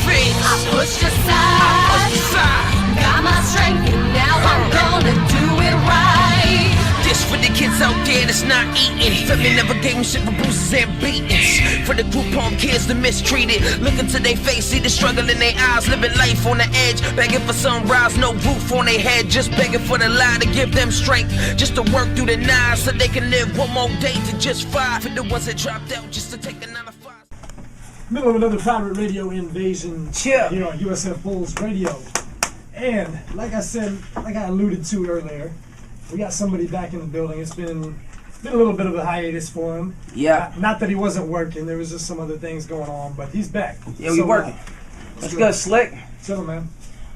fence. I pushed aside, got my strength, and now I'm gonna do it right. This for the kids out there that's not eating. Family never gave them shit for bruises and beatings. For the group home kids that mistreated, look into their face, see the struggle in their eyes, living life on the edge, begging for sunrise, no roof on their head, just begging for the lie to give them strength, just to work through the night so they can live one more day to just 5. For the ones that dropped out just to take the 9 to 5. Middle of another pirate radio invasion here on USF Bulls Radio. And like I said, like I alluded to earlier, we got somebody back in the building. It's been a little bit of a hiatus for him. Yeah. Not that he wasn't working. There was just some other things going on, but he's back. Yeah, we working. Let's go, Slick. Chill, man.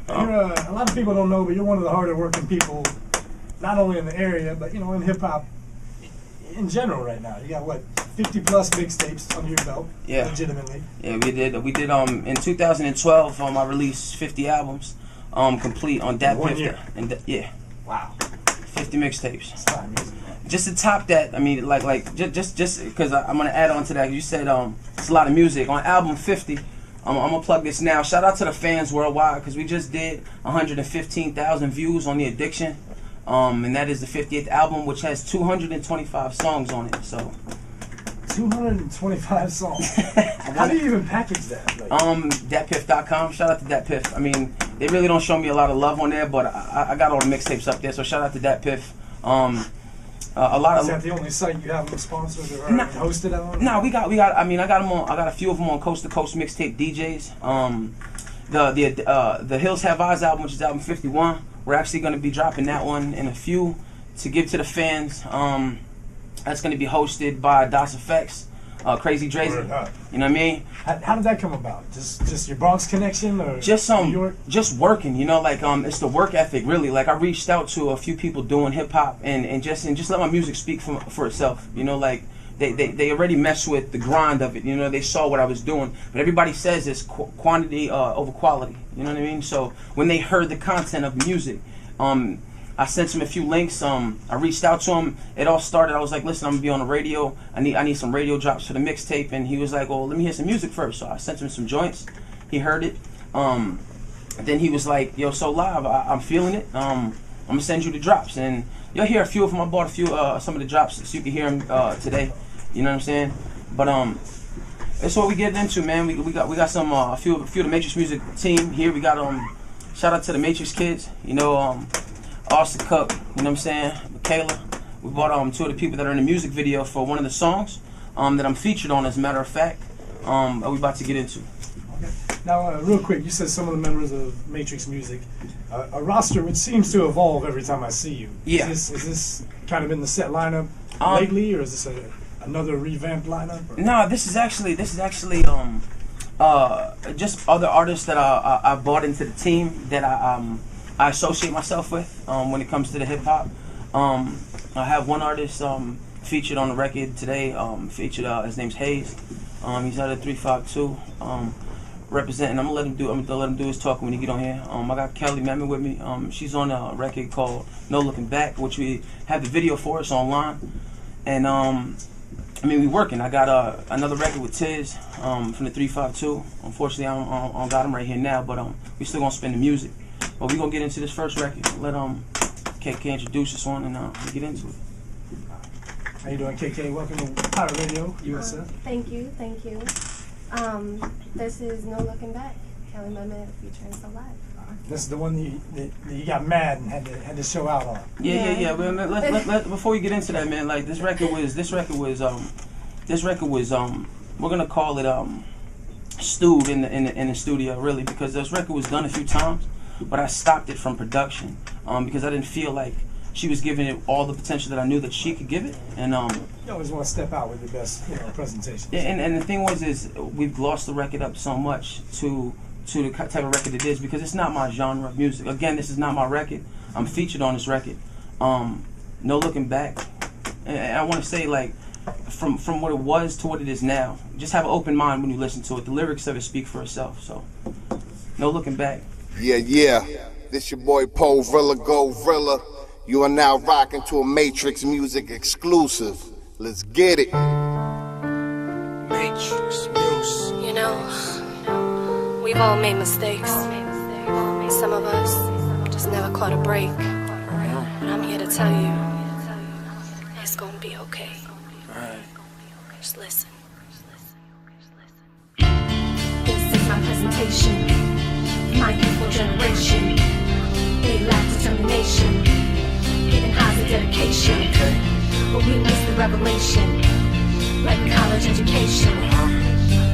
You're, a lot of people don't know, but you're one of the harder working people, not only in the area, but in hip hop in general right now. You got what, 50 plus mixtapes under your belt? Yeah. Legitimately. Yeah, we did. In 2012. I released 50 albums, complete on that. 1 year. Yeah. Wow. 50 mixtapes. That's not amazing. Just to top that, I mean, just because I'm gonna add on to that. You said it's a lot of music on album 50. I'm gonna plug this now. Shout out to the fans worldwide because we just did 115,000 views on The Addiction, and that is the 50th album, which has 225 songs on it. So 225 songs. How do you even package that? Datpiff.com. Shout out to Datpiff. I mean, they really don't show me a lot of love on there, but I got all the mixtapes up there. So shout out to Datpiff. Is that the only site you have them sponsored or hosted on? No, we got. I mean, I got them on. I got a few of them on Coast to Coast Mixtape DJs. The Hills Have Eyes album, which is album 51. We're actually going to be dropping that one in a few to give to the fans. That's going to be hosted by Das Effects, Crazy Drazy. You know what I mean? How did that come about? Just your Bronx connection, or just New York? Just working. It's the work ethic really. Like I reached out to a few people doing hip hop and just let my music speak for itself. They already messed with the grind of it. They saw what I was doing, but everybody says it's quantity over quality. You know what I mean? So when they heard the content of music, I sent him a few links. I reached out to him. It all started. I was like, "Listen, I'm gonna be on the radio. I need some radio drops for the mixtape." And he was like, "Well, let me hear some music first." So I sent him some joints. He heard it. Then he was like, "Yo, Solive, I'm feeling it. I'm gonna send you the drops." And you'll hear a few of them. I bought a few, some of the drops, so you can hear them today. You know what I'm saying? But that's what we getting into, man. We got some a few of the Matrix Music team here. We got shout out to the Matrix kids. Austin Cook, you know what I'm saying? Michaela. We brought 2 of the people that are in the music video for one of the songs that I'm featured on, as a matter of fact. That we about to get into. Okay. Now, real quick, you said some of the members of Matrix Music, a roster which seems to evolve every time I see you. Yeah. Is this kind of in the set lineup lately, or is this another revamped lineup? Or? No, this is actually just other artists that I brought into the team that I associate myself with when it comes to the hip hop. I have one artist featured on the record today. His name's Hayes. He's out of 352 representing. I'm gonna let him do his talking when he get on here. I got Kelly Memet with me. She's on a record called No Looking Back, which we have the video for. It's online, and we working. I got another record with Tiz from the 352. Unfortunately, I don't got him right here now, but we still gonna spin the music. But we gonna get into this first record. Let KK introduce this one and we get into it. How you doing, KK? Welcome to Pirate Radio, USF. Thank you. This is No Looking Back, Kelly Memet featuring Solive. This is the one that you got mad and had to show out on. Yeah. Let before we get into that, man, like this record was we're gonna call it stewed in the studio, really, because this record was done a few times, but I stopped it from production because I didn't feel like she was giving it all the potential that I knew that she could give it. And you always want to step out with the best presentation. Yeah, and the thing is we've glossed the record up so much to the type of record it is, because it's not my genre of music. Again, this is not my record. I'm featured on this record. No Looking Back. And I want to say, like, from what it was to what it is now, just have an open mind when you listen to it. The lyrics of it speak for itself. So, No Looking Back. Yeah. This your boy Poe Vrilla Gorilla. You are now rocking to a Matrix Music exclusive. Let's get it. Matrix Music. You know, we We've all made mistakes. Some of us just never caught a break. But I'm here to tell you, it's gonna be okay. Just listen. This is my presentation. My youthful generation. They lack determination. Getting highs of dedication. But we miss the revelation. Like college education.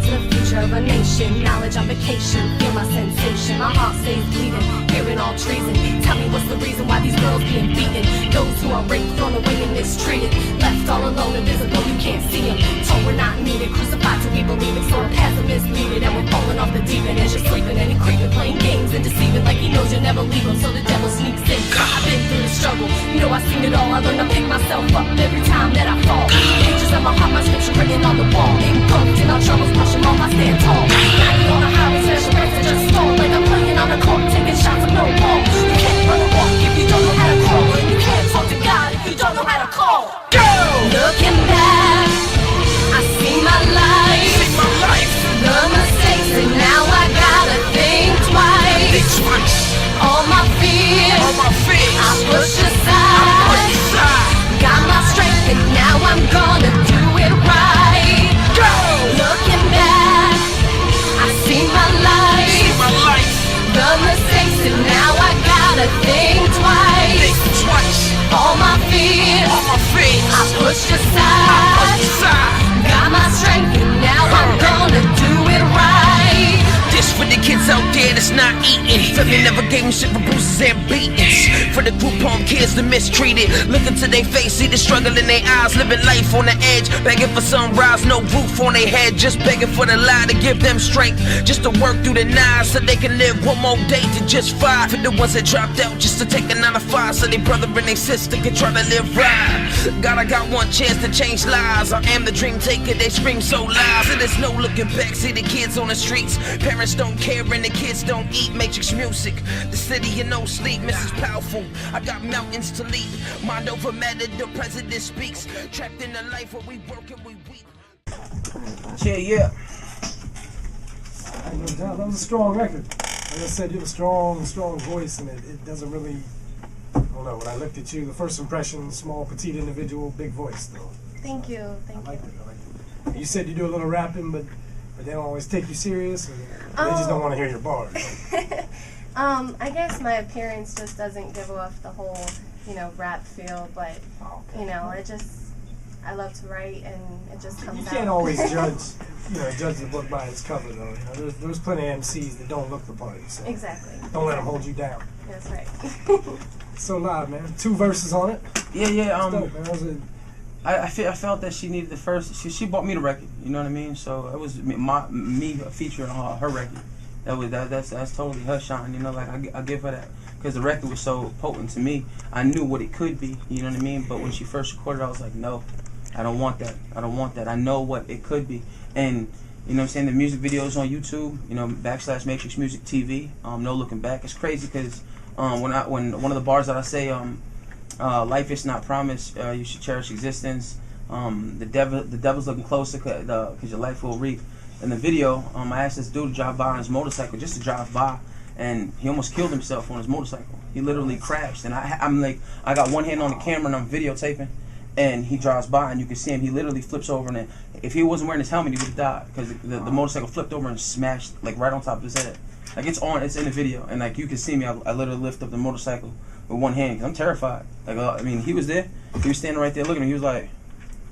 To the future of a nation. Knowledge on vacation. Feel my sensation. My heart stays bleeding. Hearing all treason. Tell me what's the reason why these girls being beaten. Those who are raped, thrown away and mistreated. Left all alone, invisible, you can't see them. Told we're not needed. Crucified till we believe it. So the past are misleaded. And we're falling off the deep end as you're sleeping. And he creeping, playing games and deceiving. Like he knows you'll never leave him. So the devil sneaks in. I've been through the struggle. You know I've seen it all. I learn to pick myself up every time that I fall. Pages of my heart, my scripture written on the wall. Engulfed in our troubles, push them off, I stand tall. Now you on a highway, special race that just stole. Like I'm playing on the court, taking shots of no ball. You can't run a walk if you don't know how to crawl. And you can't talk to God if you don't know how to call. Go! Looking back, I see my life. The mistakes, and now I gotta think twice. All my fears, I push aside. Got my strength, and now I'm gonna do it right. Go! Looking back, I see my life. The mistakes, and now I gotta think twice. All my fears, I pushed aside. Got my strength, and now I'm gonna do it right. This for the kids out there that's not eating. Family never gave them shit for bruises and beatings. For the group home kids that mistreated. Look into their face, see the struggle in their eyes. Living life on the edge, begging for sunrise. No roof on their head, just begging for the lie to give them strength. Just to work through the nines so they can live one more day to just 5. For the ones that dropped out just to take a 9 to 5. So they brother and they sister can try to live right. God, I got one chance to change lives. I am the dream taker, they scream so loud. So there's no looking back, see the kids on the streets. Parents don't care and the kids don't eat. Matrix music, the city in no sleep. Mrs. Powerful, I got mountains to leap. Mind over matter, the president speaks. Trapped in a life where we work and we weep. Yeah. No doubt. That was a strong record. Like I said, you have a strong voice, and it doesn't really, I don't know, when I looked at you, the first impression, small, petite individual, big voice, though. Thank you. I liked it. You said you do a little rapping, but they don't always take you serious, and they just don't want to hear your bars. I guess my appearance just doesn't give off the whole, rap feel, but, I love to write, and it just comes out. You can't always judge the book by its cover, though. There's plenty of MCs that don't look the part. So Exactly. Don't let them hold you down. That's right. Solive, man. 2 verses on it. Yeah. Dope, man. I felt that she needed the first. She bought me the record. You know what I mean? So it was me featuring her record. That's totally her shine. You know, like I give her that because the record was so potent to me. I knew what it could be. You know what I mean? But when she first recorded, I was like, no, I don't want that. I know what it could be. And you know what I'm saying? The music videos on YouTube. / Matrix Music TV. No looking back. It's crazy because when one of the bars that I say life is not promised. You should cherish existence. The devil's looking closer because your life will reap. In the video, I asked this dude to drive by on his motorcycle, just to drive by, and he almost killed himself on his motorcycle. He literally crashed, and I'm like, I got one hand on the camera and I'm videotaping, and he drives by and you can see him. He literally flips over, and if he wasn't wearing his helmet, he would have died because the motorcycle flipped over and smashed like right on top of his head. Like it's in the video, and like you can see me. I literally lift up the motorcycle with one hand because I'm terrified. Like he was there. He was standing right there looking at me. He was like,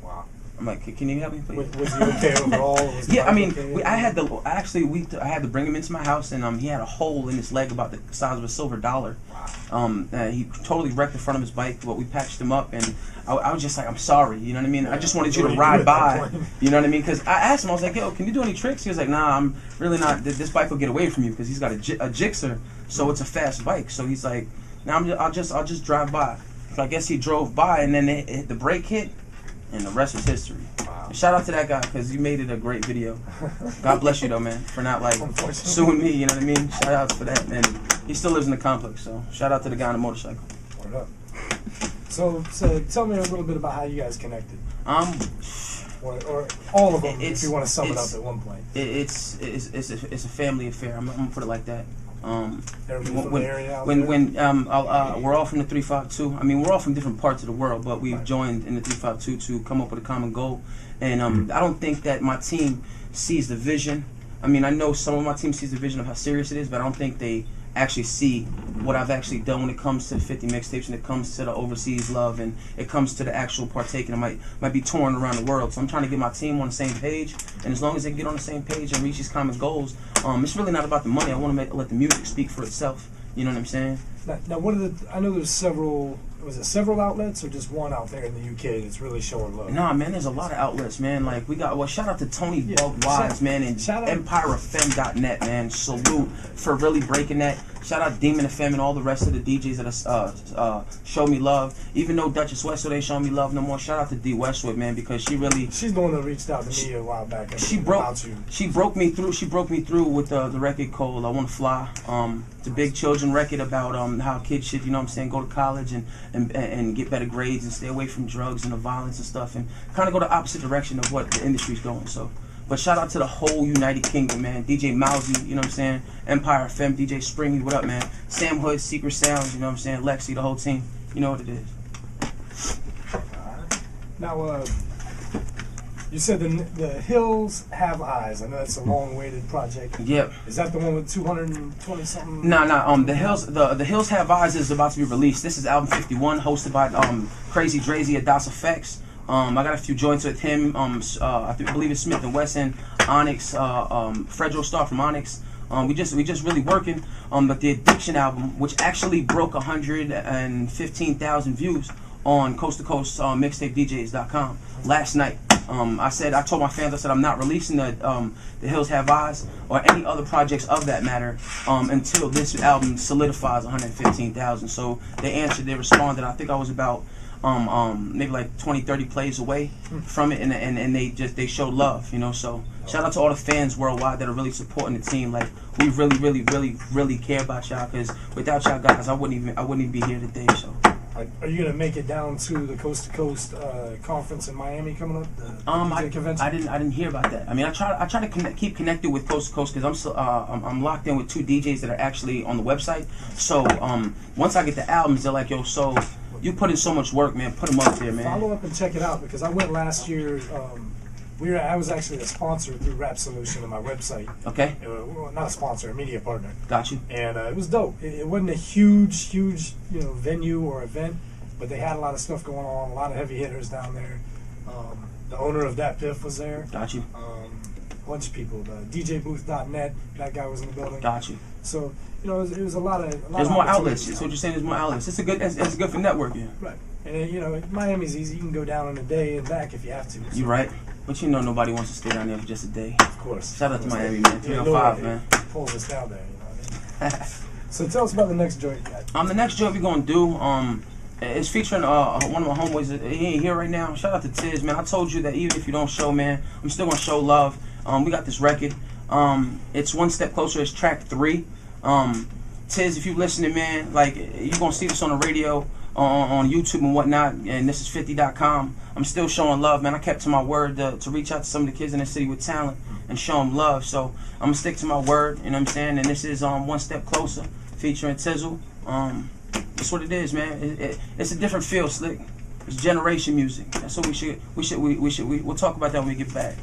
"Wow." I'm like, "Can you help me, please?" Was he okay overall? Yeah, I mean, I had to bring him into my house, and he had a hole in his leg about the size of a silver dollar. He totally wrecked the front of his bike, but we patched him up, and I was just like, I'm sorry, you know what I mean? Yeah, I just wanted you to ride by, you know what I mean? Because I asked him, I was like, yo, can you do any tricks? He was like, nah, I'm really not. This bike will get away from you because he's got a Gixxer, so it's a fast bike. So he's like, nah, I'll just drive by. So I guess he drove by, and then the brake hit, and the rest was history. Wow. Shout out to that guy because you made it a great video. God bless you though, man, for not like suing me. You know what I mean? Shout out for that. And he still lives in the complex, so shout out to the guy on the motorcycle. Word up. So tell me a little bit about how you guys connected. or all of them, It's- if you want to sum it it's- up at one point? It's a family affair. I'm gonna put it like that. Everybody from the area out when there? we're all from the 352. I mean, we're all from different parts of the world, but we've Right. joined in the 352 to come up with a common goal. And I don't think that my team sees the vision. I mean, I know some of my team sees the vision of how serious it is, but I don't think they actually see what I've actually done when it comes to the 50 mixtapes, and it comes to the overseas love, and it comes to the actual partaking. I might be touring around the world, so I'm trying to get my team on the same page. And as long as they get on the same page and reach these common goals, it's really not about the money. I want to let the music speak for itself. You know what I'm saying? Now, what are the? I know there's several. Was it several outlets or just one out there in the UK that's really showing love? Nah, man, there's a lot of outlets, man. Like, we got, well, shout out to Tony Yeah, Buck Wise, man, and shout out- EmpireFM.net, man. Salute for really breaking that. Shout out Demon FM and all the rest of the DJs that show me love. Even though Duchess Westwood ain't showing me love no more, shout out to D Westwood, man, because she really, She's the one that reached out to me a while back. she broke about you. she broke me through with the record called I Wanna Fly. It's a big children record about how kids should, you know what I'm saying, go to college and get better grades and stay away from drugs and the violence and stuff, and kind of go the opposite direction of what the industry's going. So, but shout out to the whole United Kingdom, man. DJ Mousy, you know what I'm saying, Empire FM, DJ Springy, what up, man? Sam Hood, Secret Sounds, you know what I'm saying, Lexi, the whole team, you know what it is. Now, you said the Hills Have Eyes. I know that's a long-awaited project. Yep. Is that the one with 220 something? Nah. The Hills Have Eyes is about to be released. This is album 51, hosted by Crazy Drazy at Das Effects. I got a few joints with him. I believe it's Smith and Wesson, Onyx, Fredro Star from Onyx. We just really working. But the Addiction album, which actually broke 115,000 views on Coast to Coast mixtapedjs.com last night. I told my fans, I said I'm not releasing the Hills Have Eyes or any other projects of that matter until this album solidifies 115,000. So they answered, they responded. I think I was about maybe like 20-30 plays away from it, and they showed love, you know. So shout out to all the fans worldwide that are really supporting the team. Like, we really care about y'all, because without y'all guys I wouldn't even be here today. So Are you gonna make it down to the Coast to Coast conference in Miami coming up? The convention? I didn't hear about that. I mean, I try to keep connected with Coast to Coast, because I'm locked in with 2 DJs that are actually on the website. So once I get the albums, they're like, yo, so you put in so much work, man. Put them up there, man. Follow up and check it out, because I went last year. I was actually a sponsor through Rap Solution on my website. Okay. Well, not a sponsor, a media partner. Got you. And it was dope. It wasn't a huge venue or event, but they had a lot of stuff going on, a lot of heavy hitters down there. The owner of Dat Piff was there. Got you. A bunch of people. DJBooth.net, that guy was in the building. Got you. So, it was a lot of There's more outlets. opportunities. So what you're saying, there's more outlets. It's good for networking. Right. And Miami's easy. You can go down in a day and back if you have to. So, You right. But you know nobody wants to stay down there for just a day. of course. Shout out to Miami, man. 305, man. Pulls us down there, you know what I mean? So tell us about the next joint you got. The next joint we're gonna do, it's featuring one of my homeboys. He ain't here right now. Shout out to Tiz, man. I told you that even if you don't show, man, I'm still gonna show love. We got this record. It's One Step Closer. It's track 3. Tiz, if you listening, man, like, you gonna see this on the radio, on YouTube and whatnot, and this is 50.com. I'm still showing love, man. I kept to my word to reach out to some of the kids in the city with talent and show them love. So I'm gonna stick to my word, you know what I'm saying? And this is One Step Closer featuring Tizzle. That's what it is, man. It's a different feel, Slick. It's generation music. That's what we'll talk about that when we get back.